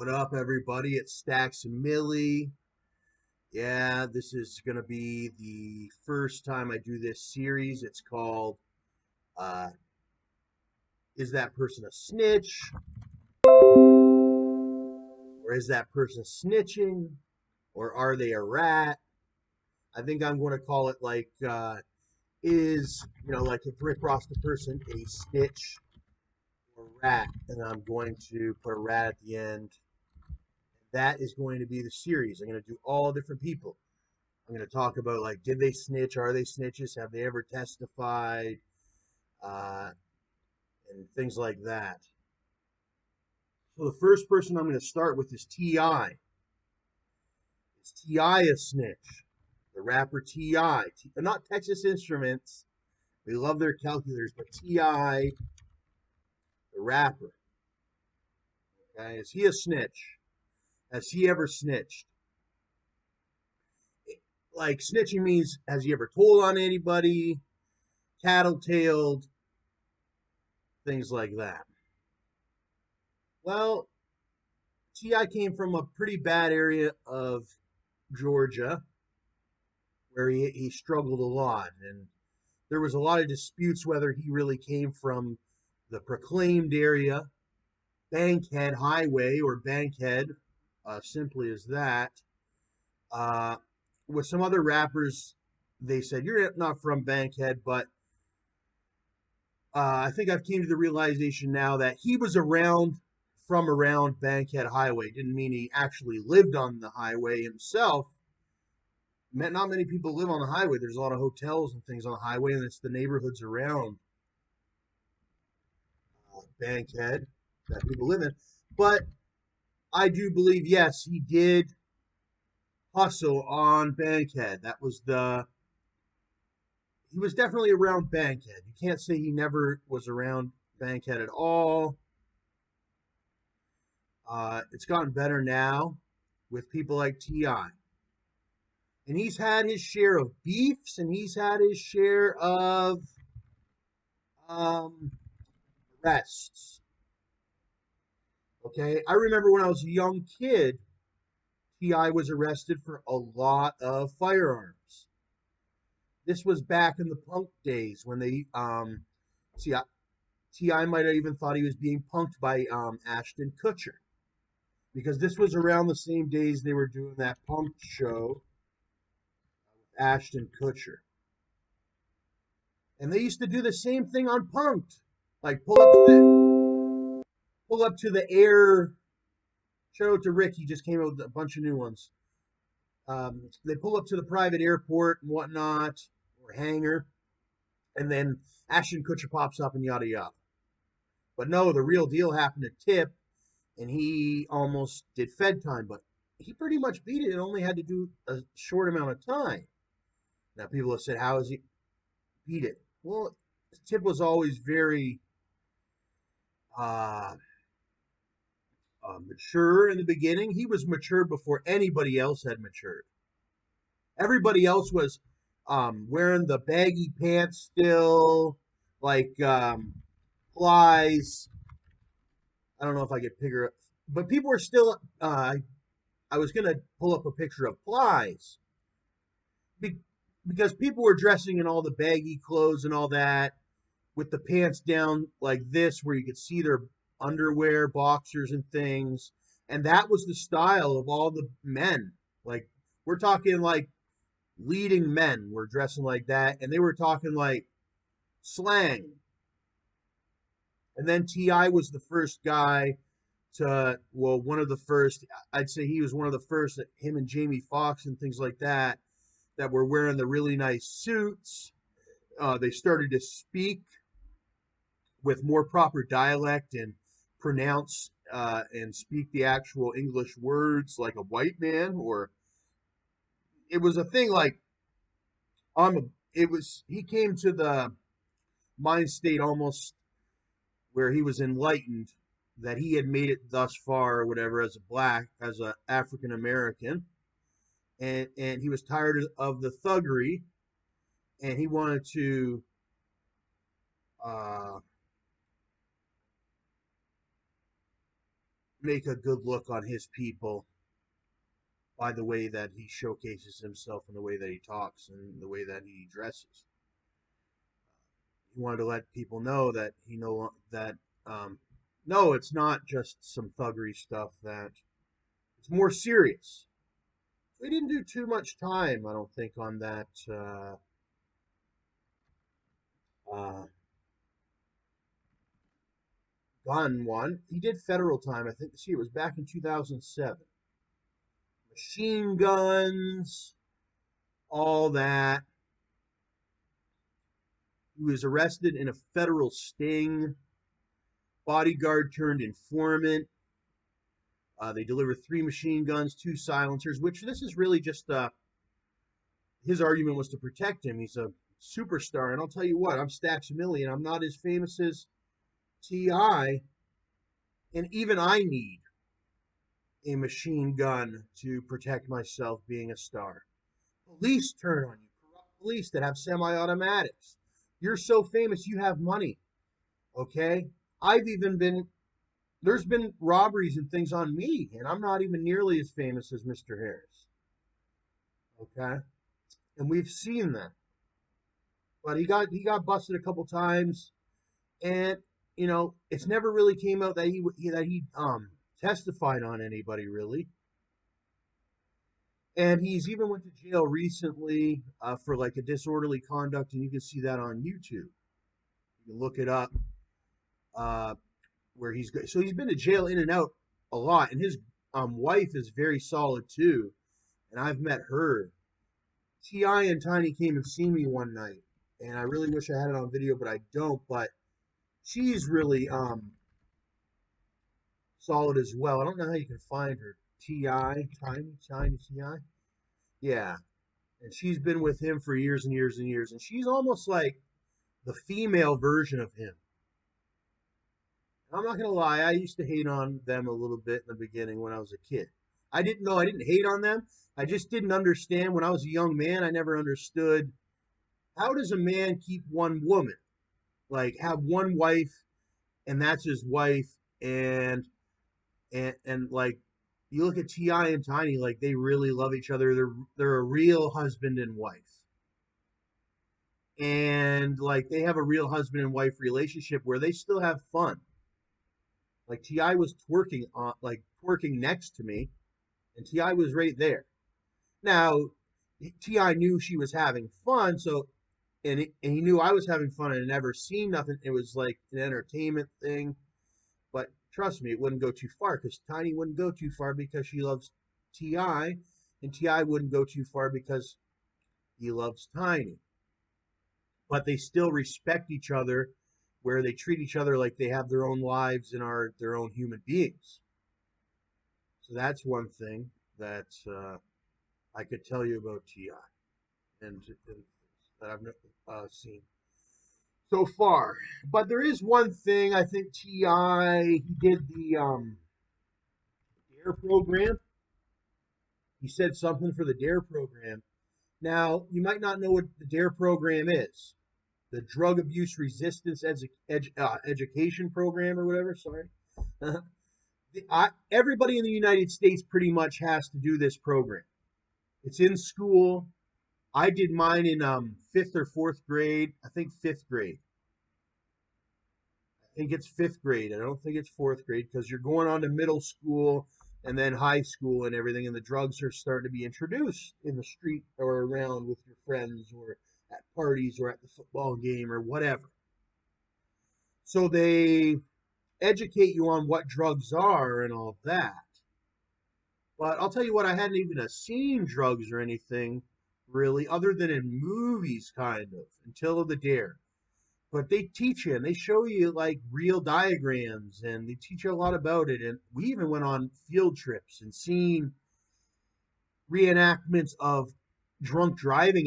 What up, everybody? It's Stacks and Millie. Yeah, this is going to be the first time I do this series. It's called uh, Is That Person a Snitch? Or is that person snitching? Or are they a rat? I think I'm going to call it like if Rick Ross the person a snitch or rat? And I'm going to put a rat at the end. That is going to be the series. I'm going to do all different people. I'm going to talk about did they snitch? Are they snitches? Have they ever testified? Uh, and things like that. So the first person I'm going to start with is T.I. Is T.I. a snitch? The rapper T.I. Not Texas Instruments. We love their calculators, but T.I. the rapper. Okay, is he a snitch? Has he ever snitched? Like snitching means has he ever told on anybody? Tattletaled? Things like that. Well, T.I. came from a pretty bad area of Georgia where he struggled a lot. And there was a lot of disputes whether he really came from the proclaimed area, Bankhead Highway, or Bankhead, simply as that. Uh, with some other rappers, they said, "You're not from Bankhead," but I think I've came to the realization now that he was around Bankhead Highway. Didn't mean he actually lived on the highway himself. Not many people live on the highway. There's a lot of hotels and things on the highway, and it's the neighborhoods around Bankhead that people live in. But I do believe, yes, he did hustle on Bankhead. He was definitely around Bankhead. You can't say he never was around Bankhead at all. It's gotten better now with people like T.I. And he's had his share of beefs and he's had his share of um, arrests. Okay, I remember when I was a young kid, T.I. was arrested for a lot of firearms. This was back in the punk days when see, T.I. might have even thought he was being punked by Ashton Kutcher because this was around the same days they were doing that punk show with Ashton Kutcher. And they used to do the same thing on Punked. Like pull up to the air. Shout out to Rick, he just came out with a bunch of new ones. They pull up to the private airport and whatnot, or hangar, and then Ashton Kutcher pops up and yada yada. But no, the real deal happened to Tip, and he almost did Fed time, but he pretty much beat it and only had to do a short amount of time. Now people have said, how has he beat it? Well, Tip was always very uh, mature in the beginning. He was mature before anybody else had matured. Everybody else was wearing the baggy pants still, like flies. I don't know if I could figure it, but people were still. I was gonna pull up a picture of flies be, because people were dressing in all the baggy clothes and all that with the pants down like this, where you could see their underwear, boxers, and things. And that was the style of all the men. Like we're talking like leading men were dressing like that, and they were talking like slang. And then T.I. was the first guy one of the first. I'd say he was one of the first. That him and Jamie Foxx and things like that were wearing the really nice suits. They started to speak with more proper dialect and pronounce and speak the actual English words like a white man, or it was a thing like he came to the mind state almost where he was enlightened that he had made it thus far or whatever as a African American, and he was tired of the thuggery, and he wanted to uh, make a good look on his people by the way that he showcases himself and the way that he talks and the way that he dresses. He wanted to let people know that he know that no, it's not just some thuggery stuff. That it's more serious. We didn't do too much time, I don't think, on that uh, gun one. He did federal time, I think. See, it was back in 2007. Machine guns, all that. He was arrested in a federal sting. Bodyguard turned informant. They delivered 3 machine guns, 2 silencers, which this is really just his argument was to protect him. He's a superstar, and I'll tell you what, I'm Stacks a Million. I'm not as famous as T.I., and even I need a machine gun to protect myself being a star. Police turn on you, corrupt police that have semi-automatics. You're so famous, you have money, okay? I've even been, there's been robberies and things on me, and I'm not even nearly as famous as Mr. Harris, okay? And we've seen that. But he got busted a couple times, and it's never really came out that he testified on anybody really. And he's even went to jail recently for like a disorderly conduct, and you can see that on YouTube. You can look it up. Uh, where he's been to jail in and out a lot, and his wife is very solid too, and I've met her. Ti and Tiny came and see me one night, and I really wish I had it on video, but I don't. But she's really solid as well. I don't know how you can find her. Ti, Tiny Ti, yeah, and she's been with him for years and years and years, and she's almost like the female version of him. I'm not gonna lie, I used to hate on them a little bit in the beginning when I was a kid. I didn't know I didn't hate on them. I just didn't understand when I was a young man. I never understood how does a man keep one woman, like have one wife, and that's his wife, and like you look at Ti and Tiny, like they really love each other. They're a real husband and wife, and like they have a real husband and wife relationship where they still have fun. Like Ti was twerking next to me, and Ti was right there. Now, Ti knew she was having fun, so and he knew I was having fun and had never seen nothing. It was like an entertainment thing, but trust me, it wouldn't go too far because Tiny wouldn't go too far because she loves Ti, and Ti wouldn't go too far because he loves Tiny. But they still respect each other, where they treat each other like they have their own lives and are their own human beings. So that's one thing that I could tell you about Ti and that I've seen so far. But there is one thing I think Ti he did the Dare program. He said something for the Dare program. Now you might not know what the Dare program is. The Drug Abuse Resistance Education Program or whatever. Sorry. Everybody in the United States pretty much has to do this program. It's in school. I did mine in fifth or fourth grade. I think fifth grade. I think it's fifth grade. I don't think it's fourth grade because you're going on to middle school and then high school and everything, and the drugs are starting to be introduced in the street or around with your friends or at parties or at the football game or whatever. So they educate you on what drugs are and all that. But I'll tell you what, I hadn't even seen drugs or anything really, other than in movies, kind of, until the Dare. But they teach you and they show you like real diagrams and they teach you a lot about it. And we even went on field trips and seen reenactments of drunk driving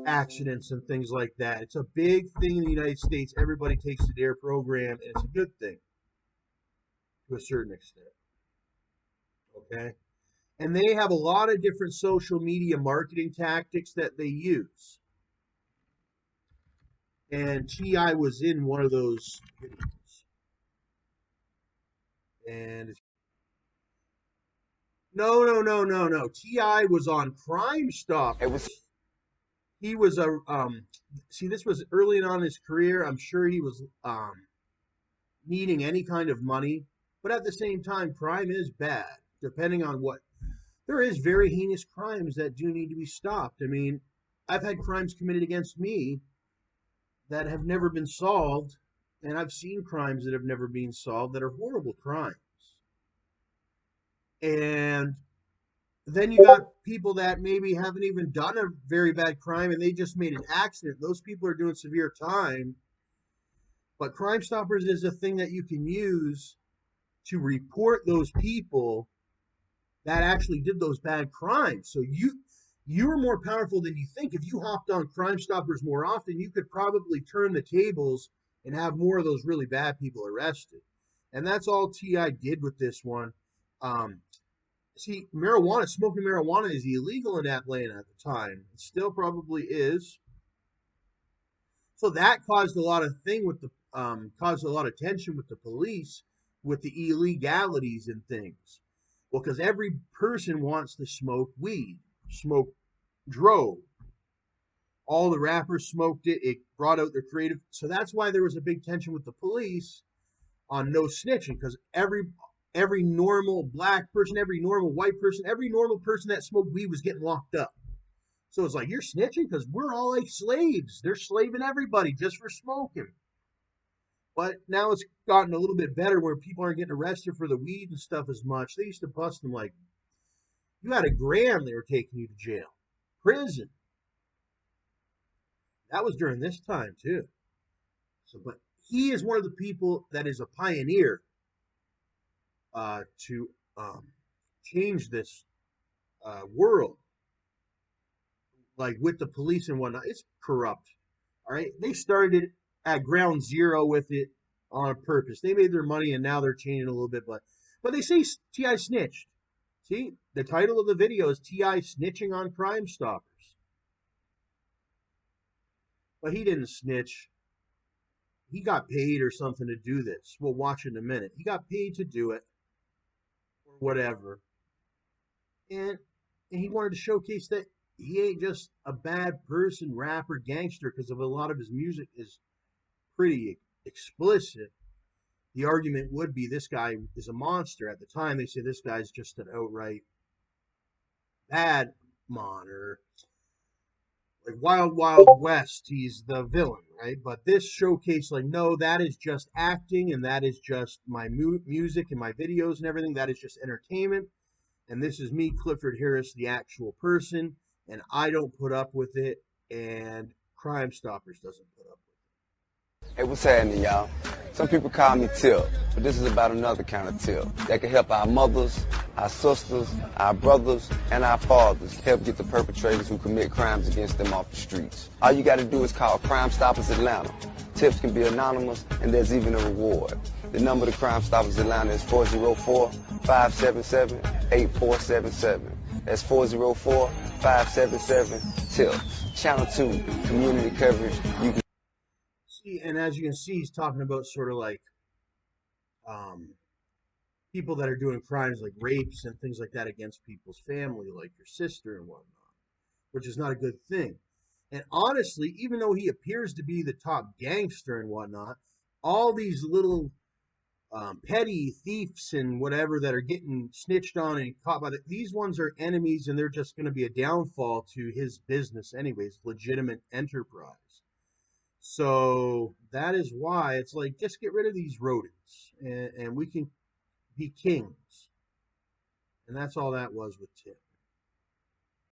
accidents and things like that. It's a big thing in the United States. Everybody takes the Dare program, and it's a good thing to a certain extent. Okay. And they have a lot of different social media marketing tactics that they use. And Ti was in one of those videos. And no. Ti was on Crime Hey, what's Stoppers. He was a see, this was early on in his career. I'm sure he was needing any kind of money, but at the same time, crime is bad. Depending on what, there is very heinous crimes that do need to be stopped. I mean, I've had crimes committed against me that have never been solved, and I've seen crimes that have never been solved that are horrible crimes. And then you got people that maybe haven't even done a very bad crime and they just made an accident. Those people are doing severe time. But Crime Stoppers is a thing that you can use to report those people that actually did those bad crimes. So you're more powerful than you think. If you hopped on Crime Stoppers more often, you could probably turn the tables and have more of those really bad people arrested. And that's all Ti did with this one. Um, See, smoking marijuana is illegal in Atlanta at the time. It still probably is. So that caused a lot of caused a lot of tension with the police with the illegalities and things. Well, because every person wants to smoke weed, smoke dro. All the rappers smoked it. It brought out their creative. So that's why there was a big tension with the police on no snitching, because every normal black person, every normal white person, every normal person that smoked weed was getting locked up. So it's like, you're snitching because we're all like slaves. They're slaving everybody just for smoking. But now it's gotten a little bit better where people aren't getting arrested for the weed and stuff as much. They used to bust them like, you had a gram, they were taking you to jail, prison. That was during this time too. So, but he is one of the people that is a pioneer to change this world, like with the police and whatnot. It's corrupt. All right, they started at ground zero with it on purpose. They made their money and now they're changing a little bit, but they say Ti snitched. See, the title of the video is Ti snitching on Crime Stoppers, but he didn't snitch. He got paid or something to do this. We'll watch in a minute. He got paid to do it or whatever, and and he wanted to showcase that he ain't just a bad person, rapper, gangster, because of a lot of his music is pretty explicit. The argument would be this guy is a monster. At the time, they say this guy's just an outright bad mon, or like Wild Wild West. He's the villain, right? But this showcase, like, no, that is just acting, and that is just my music and my videos and everything. That is just entertainment. And this is me, Clifford Harris, the actual person, and I don't put up with it, and Crime Stoppers doesn't put up Hey, what's happening, y'all? Some people call me Tip, but this is about another kind of tip that can help our mothers, our sisters, our brothers, and our fathers help get the perpetrators who commit crimes against them off the streets. All you got to do is call Crime Stoppers Atlanta. Tips can be anonymous, and there's even a reward. The number to Crime Stoppers Atlanta is 404-577-8477. That's 404-577-TIPS. Channel 2, community coverage. You can with it. And as you can see, he's talking about sort of like um, people that are doing crimes like rapes and things like that against people's family, like your sister and whatnot, which is not a good thing. And honestly, even though he appears to be the top gangster and whatnot, all these little petty thieves and whatever that are getting snitched on and caught by these ones are enemies, and they're just going to be a downfall to his business, anyways, legitimate enterprise. So that is why it's like, just get rid of these rodents, and we can be kings. And that's all that was with Tim.